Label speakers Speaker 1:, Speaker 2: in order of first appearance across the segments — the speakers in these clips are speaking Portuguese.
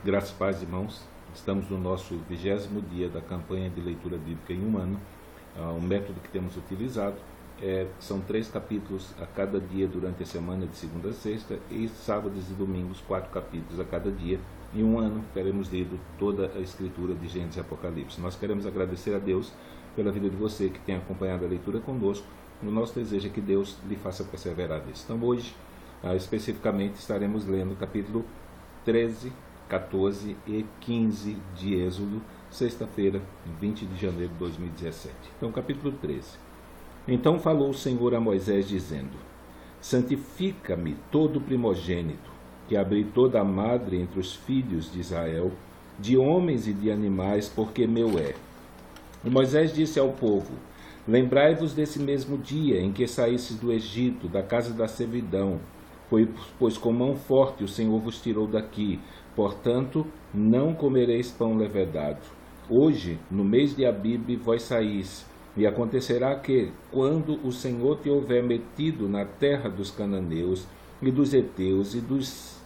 Speaker 1: Graças e paz, irmãos. Estamos no nosso 20º dia da campanha de leitura bíblica em um ano. O método que temos utilizado são 3 capítulos a cada dia durante a semana, de segunda a sexta, e sábados e domingos 4 capítulos a cada dia. Em um ano teremos lido toda a escritura de Gênesis e Apocalipse. Nós queremos agradecer a Deus pela vida de você que tem acompanhado a leitura conosco. O nosso desejo é que Deus lhe faça perseverar nisso. Então hoje, especificamente, estaremos lendo o capítulo 13, 14 e 15 de Êxodo, sexta-feira, 20 de janeiro de 2017. Então, capítulo 13. Então falou o Senhor a Moisés, dizendo: Santifica-me todo primogênito, que abri toda a madre entre os filhos de Israel, de homens e de animais, porque meu é. E Moisés disse ao povo: Lembrai-vos desse mesmo dia em que saístes do Egito, da casa da servidão, pois com mão forte o Senhor vos tirou daqui. Portanto, não comereis pão levedado. Hoje, no mês de Abibe, vós saís, e acontecerá que, quando o Senhor te houver metido na terra dos cananeus, e dos heteus, e dos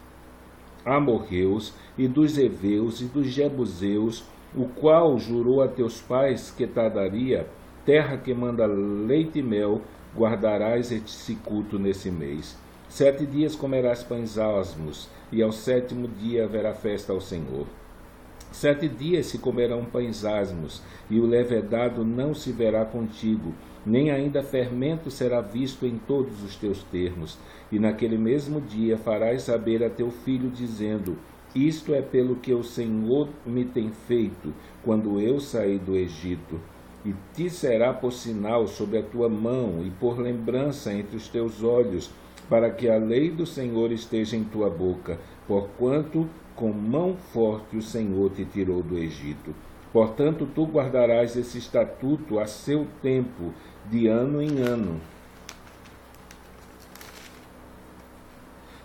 Speaker 1: amorreus, e dos heveus, e dos jebuseus, o qual jurou a teus pais que te daria, terra que manda leite e mel, guardarás esse culto nesse mês. 7 dias comerás pães asmos, e ao 7º dia haverá festa ao Senhor. 7 dias se comerão pães asmos, e o levedado não se verá contigo, nem ainda fermento será visto em todos os teus termos. E naquele mesmo dia farás saber a teu filho, dizendo: Isto é pelo que o Senhor me tem feito, quando eu saí do Egito. E te será por sinal sobre a tua mão, e por lembrança entre os teus olhos, para que a lei do Senhor esteja em tua boca, porquanto com mão forte o Senhor te tirou do Egito. Portanto, tu guardarás esse estatuto a seu tempo, de ano em ano.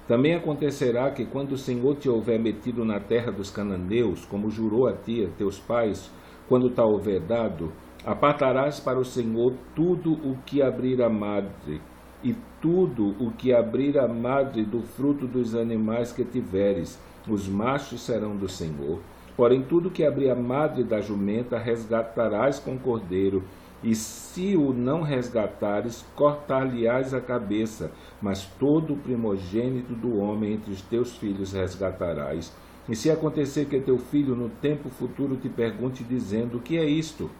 Speaker 1: Também acontecerá que, quando o Senhor te houver metido na terra dos cananeus, como jurou a ti, a teus pais, quando te houver dado, apartarás para o Senhor tudo o que abrir a madre, e tudo o que abrir a madre do fruto dos animais que tiveres, os machos serão do Senhor. Porém, tudo que abrir a madre da jumenta, resgatarás com cordeiro, e se o não resgatares, cortar-lhe-ás a cabeça, mas todo o primogênito do homem entre os teus filhos resgatarás. E se acontecer que teu filho no tempo futuro te pergunte, dizendo: O que é isto?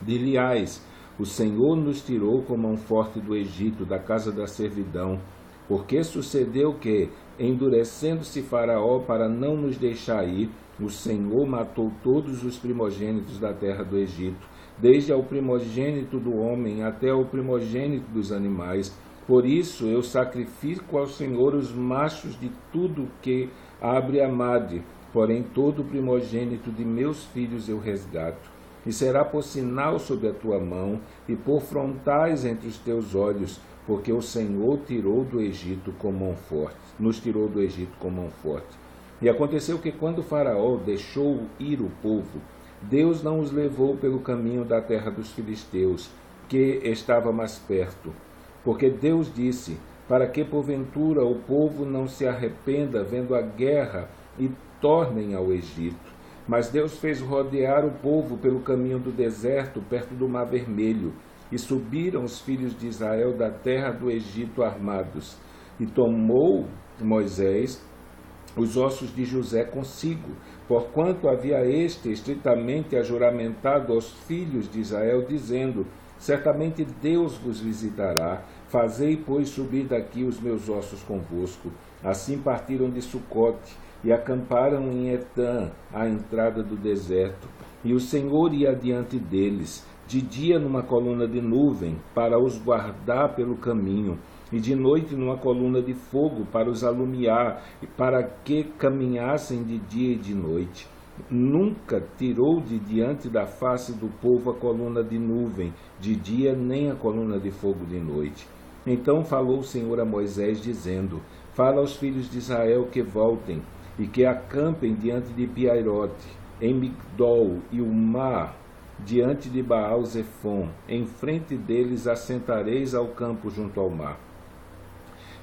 Speaker 1: Dir-lhe-ás: O Senhor nos tirou com mão forte do Egito, da casa da servidão. Porque sucedeu que, endurecendo-se Faraó para não nos deixar ir, o Senhor matou todos os primogênitos da terra do Egito, desde ao primogênito do homem até ao primogênito dos animais. Por isso eu sacrifico ao Senhor os machos de tudo que abre a madre, porém todo o primogênito de meus filhos eu resgato. E será por sinal sobre a tua mão, e por frontais entre os teus olhos, porque o Senhor tirou do Egito com mão forte, nos tirou do Egito com mão forte. E aconteceu que, quando Faraó deixou ir o povo, Deus não os levou pelo caminho da terra dos filisteus, que estava mais perto. Porque Deus disse: Para que porventura o povo não se arrependa vendo a guerra e tornem ao Egito. Mas Deus fez rodear o povo pelo caminho do deserto, perto do Mar Vermelho, e subiram os filhos de Israel da terra do Egito armados. E tomou Moisés os ossos de José consigo, porquanto havia este estritamente ajuramentado aos filhos de Israel, dizendo: Certamente Deus vos visitará, fazei, pois, subir daqui os meus ossos convosco. Assim partiram de Sucote, e acamparam em Etã, à entrada do deserto. E o Senhor ia diante deles, de dia numa coluna de nuvem, para os guardar pelo caminho, e de noite numa coluna de fogo, para os alumiar, e para que caminhassem de dia e de noite. Nunca tirou de diante da face do povo a coluna de nuvem de dia, nem a coluna de fogo de noite. Então falou o Senhor a Moisés, dizendo: Fala aos filhos de Israel que voltem, e que acampem diante de Piairote, em Migdol, e o mar, diante de Baal-Zefon. Em frente deles assentareis ao campo junto ao mar.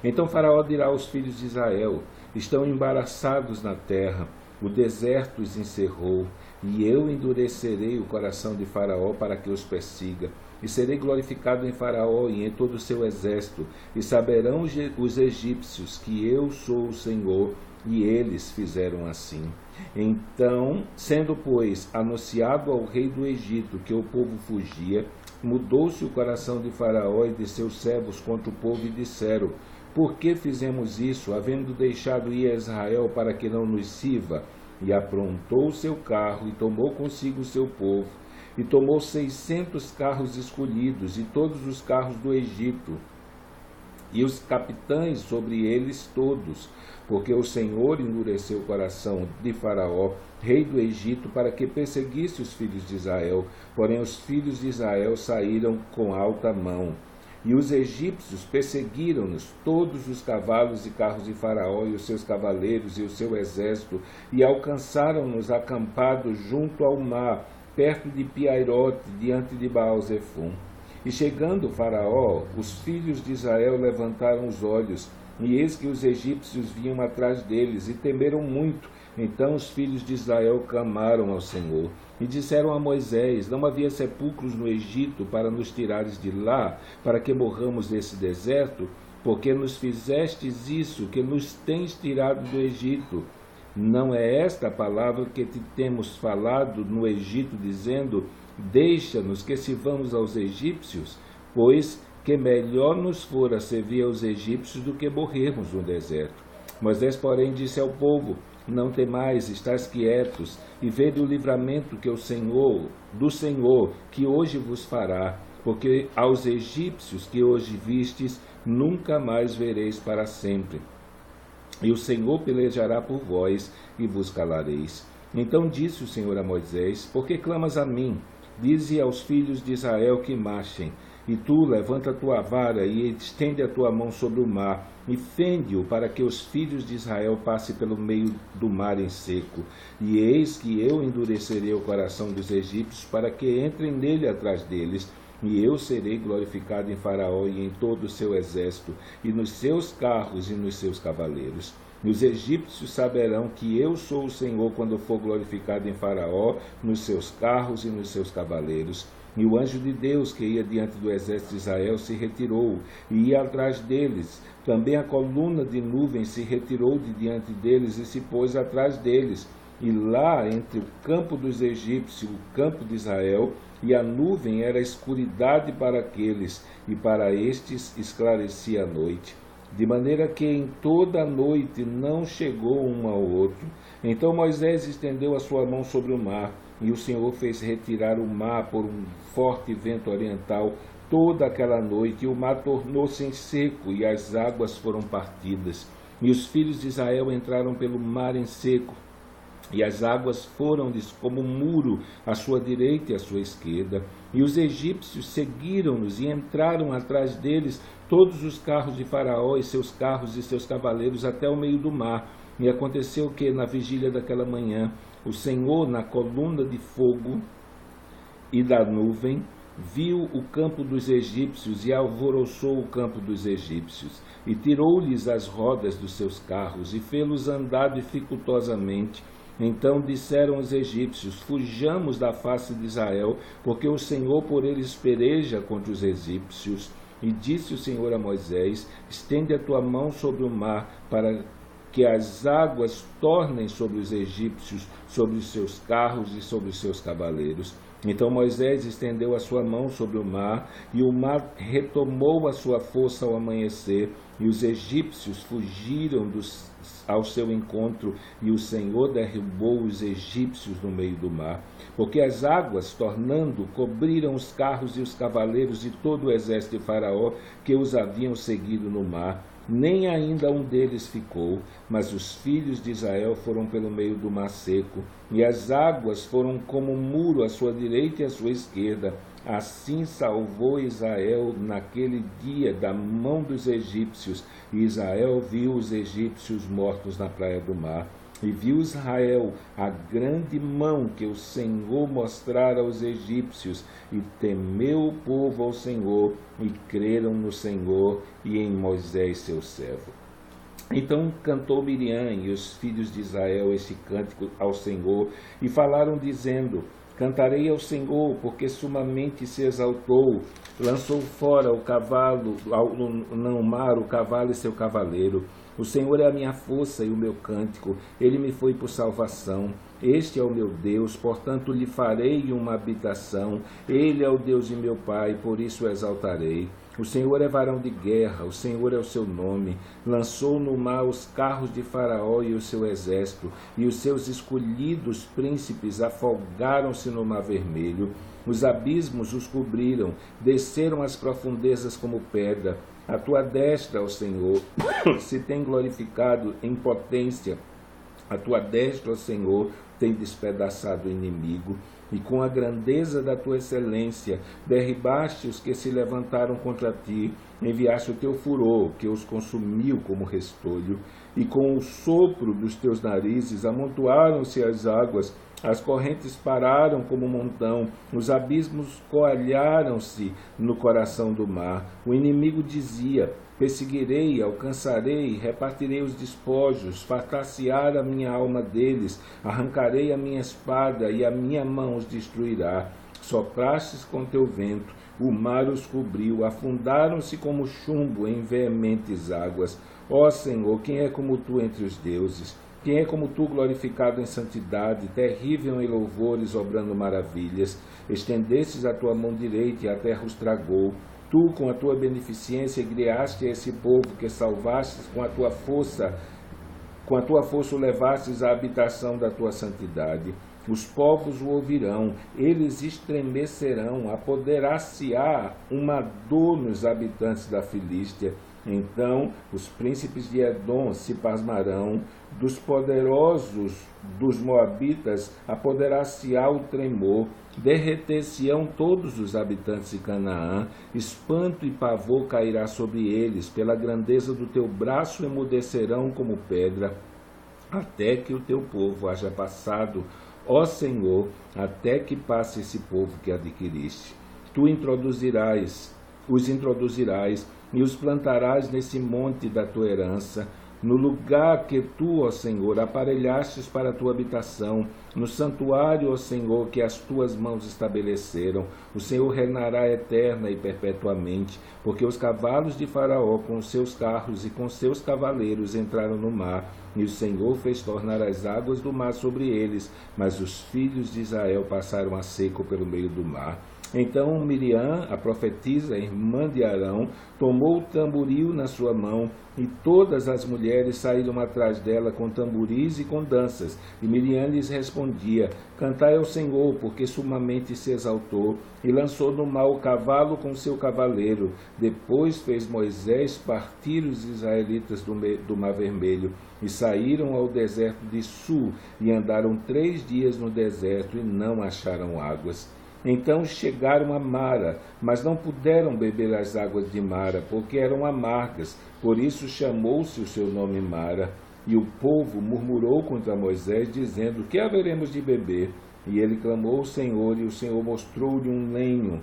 Speaker 1: Então Faraó dirá aos filhos de Israel: Estão embaraçados na terra, O deserto os encerrou, e eu endurecerei o coração de Faraó para que os persiga. E serei glorificado em Faraó e em todo o seu exército, e saberão os egípcios que eu sou o Senhor, e eles fizeram assim. Então, sendo, pois, anunciado ao rei do Egito que o povo fugia, mudou-se o coração de Faraó e de seus servos contra o povo, e disseram: por que fizemos isso, havendo deixado ir a Israel para que não nos sirva? E aprontou o seu carro, e tomou consigo o seu povo, e tomou 600 carros escolhidos, e todos os carros do Egito, e os capitães sobre eles todos, porque o Senhor endureceu o coração de Faraó, rei do Egito, para que perseguisse os filhos de Israel. Porém os filhos de Israel saíram com alta mão. E os egípcios perseguiram-nos, todos os cavalos e carros de Faraó, e os seus cavaleiros e o seu exército, e alcançaram-nos acampados junto ao mar, perto de Piairote, diante de Baal-Zefum. E chegando Faraó, os filhos de Israel levantaram os olhos, e eis que os egípcios vinham atrás deles, e temeram muito. Então os filhos de Israel clamaram ao Senhor, e disseram a Moisés: não havia sepulcros no Egito para nos tirares de lá, para que morramos nesse deserto? Porque nos fizestes isso, que nos tens tirado do Egito? Não é esta a palavra que te temos falado no Egito, dizendo: deixa-nos que sirvamos aos egípcios? Pois que melhor nos fora servir aos egípcios do que morrermos no deserto. Moisés, porém, disse ao povo: não temais, estáis quietos, e vede o livramento que do Senhor, que hoje vos fará, porque aos egípcios que hoje vistes, nunca mais vereis para sempre. E o Senhor pelejará por vós, e vos calareis. Então disse o Senhor a Moisés: por que clamas a mim? Dize aos filhos de Israel que marchem. E tu levanta a tua vara e estende a tua mão sobre o mar, e fende-o para que os filhos de Israel passem pelo meio do mar em seco. E eis que eu endurecerei o coração dos egípcios para que entrem nele atrás deles, e eu serei glorificado em Faraó e em todo o seu exército, e nos seus carros e nos seus cavaleiros. E os egípcios saberão que eu sou o Senhor quando for glorificado em Faraó, nos seus carros e nos seus cavaleiros. E o anjo de Deus que ia diante do exército de Israel se retirou, e ia atrás deles. Também a coluna de nuvem se retirou de diante deles e se pôs atrás deles. E lá, entre o campo dos egípcios e o campo de Israel, e a nuvem era escuridade para aqueles, e para estes esclarecia a noite. De maneira que em toda a noite não chegou um ao outro. Então Moisés estendeu a sua mão sobre o mar, e o Senhor fez retirar o mar por um forte vento oriental toda aquela noite, e o mar tornou-se em seco, e as águas foram partidas. E os filhos de Israel entraram pelo mar em seco, e as águas foram-lhes como um muro à sua direita e à sua esquerda. E os egípcios seguiram-nos e entraram atrás deles todos os carros de Faraó e seus carros e seus cavaleiros até o meio do mar. E aconteceu que, na vigília daquela manhã, o Senhor, na coluna de fogo e da nuvem, viu o campo dos egípcios e alvoroçou o campo dos egípcios, e tirou-lhes as rodas dos seus carros, e fê-los andar dificultosamente. Então disseram os egípcios: fujamos da face de Israel, porque o Senhor por eles peleja contra os egípcios. E disse o Senhor a Moisés: estende a tua mão sobre o mar, para que as águas tornem sobre os egípcios, sobre os seus carros e sobre os seus cavaleiros. Então Moisés estendeu a sua mão sobre o mar, e o mar retomou a sua força ao amanhecer, e os egípcios fugiram ao seu encontro, e o Senhor derrubou os egípcios no meio do mar. Porque as águas, tornando, cobriram os carros e os cavaleiros e todo o exército de Faraó que os haviam seguido no mar. Nem ainda um deles ficou, mas os filhos de Israel foram pelo meio do mar seco, e as águas foram como um muro à sua direita e à sua esquerda. Assim salvou Israel naquele dia da mão dos egípcios, e Israel viu os egípcios mortos na praia do mar. E viu Israel a grande mão que o Senhor mostrara aos egípcios, e temeu o povo ao Senhor, e creram no Senhor e em Moisés seu servo. Então cantou Miriam e os filhos de Israel este cântico ao Senhor, e falaram dizendo: Cantarei ao Senhor, porque sumamente se exaltou, lançou fora o cavalo, no mar o cavalo e seu cavaleiro. O Senhor é a minha força e o meu cântico, ele me foi por salvação. Este é o meu Deus, portanto lhe farei uma habitação. Ele é o Deus de meu pai, por isso o exaltarei. O Senhor é varão de guerra, o Senhor é o seu nome. Lançou no mar os carros de Faraó e o seu exército, e os seus escolhidos príncipes afogaram-se no mar vermelho. Os abismos os cobriram, desceram as profundezas como pedra. A tua destra, ó Senhor, se tem glorificado em potência. A tua destra, ó Senhor, tem despedaçado o inimigo, e com a grandeza da tua excelência derribaste os que se levantaram contra ti, enviaste o teu furor, que os consumiu como restolho, e com o sopro dos teus narizes amontoaram-se as águas, as correntes pararam como um montão, os abismos coalharam-se no coração do mar. O inimigo dizia: Perseguirei, alcançarei, repartirei os despojos, fartar-se-á a minha alma deles, arrancarei a minha espada e a minha mão os destruirá. Soprastes com teu vento, o mar os cobriu, afundaram-se como chumbo em veementes águas. Ó Senhor, quem é como tu entre os deuses? Quem é como tu, glorificado em santidade, terrível em louvores, obrando maravilhas? Estendestes a tua mão direita e a terra os tragou. Tu, com a tua beneficência, guiaste a esse povo que salvastes com a tua força o levastes à habitação da tua santidade. Os povos o ouvirão, eles estremecerão, apoderar-se-á uma dor nos habitantes da Filístia. Então os príncipes de Edom se pasmarão, dos poderosos dos Moabitas apoderar-se-á o tremor, derreter-se-ão todos os habitantes de Canaã, espanto e pavor cairá sobre eles, pela grandeza do teu braço emudecerão como pedra, até que o teu povo haja passado, ó Senhor, até que passe esse povo que adquiriste. Tu os introduzirás e os plantarás nesse monte da tua herança, no lugar que tu, ó Senhor, aparelhastes para a tua habitação, no santuário, ó Senhor, que as tuas mãos estabeleceram. O Senhor reinará eterna e perpetuamente, porque os cavalos de Faraó com os seus carros e com seus cavaleiros entraram no mar, e o Senhor fez tornar as águas do mar sobre eles, mas os filhos de Israel passaram a seco pelo meio do mar. Então Miriam, a profetisa, irmã de Arão, tomou o tamboril na sua mão, e todas as mulheres saíram atrás dela com tamboris e com danças. E Miriam lhes respondia: Cantai ao Senhor, porque sumamente se exaltou, e lançou no mar o cavalo com seu cavaleiro. Depois fez Moisés partir os israelitas do mar vermelho, e saíram ao deserto de Sul, e andaram 3 dias no deserto, e não acharam águas. Então chegaram a Mara, mas não puderam beber as águas de Mara, porque eram amargas. Por isso chamou-se o seu nome Mara. E o povo murmurou contra Moisés, dizendo: Que haveremos de beber? E ele clamou ao Senhor, e o Senhor mostrou-lhe um lenho,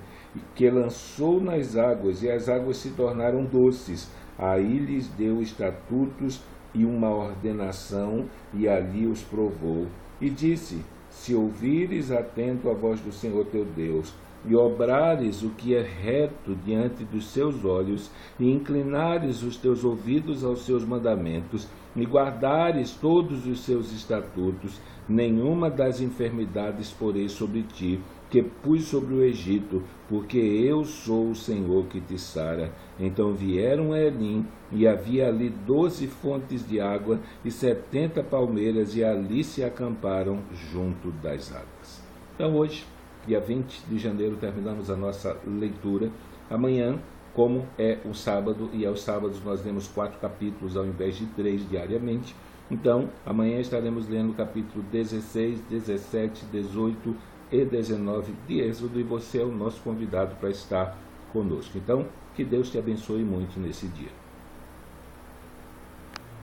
Speaker 1: que lançou nas águas, e as águas se tornaram doces. Aí lhes deu estatutos e uma ordenação, e ali os provou. E disse: Se ouvires atento a voz do Senhor teu Deus, e obrares o que é reto diante dos seus olhos, e inclinares os teus ouvidos aos seus mandamentos, e guardares todos os seus estatutos, nenhuma das enfermidades porei sobre ti, que pus sobre o Egito, porque eu sou o Senhor que te sara. Então vieram a Elim, e havia ali 12 fontes de água e 70 palmeiras, e ali se acamparam junto das águas. Então hoje, dia 20 de janeiro, terminamos a nossa leitura. Amanhã, como é um sábado, e aos sábados nós lemos 4 capítulos ao invés de 3 diariamente, então amanhã estaremos lendo o capítulo 16, 17, 18 e 19 de Êxodo, e você é o nosso convidado para estar conosco. Então, que Deus te abençoe muito nesse dia.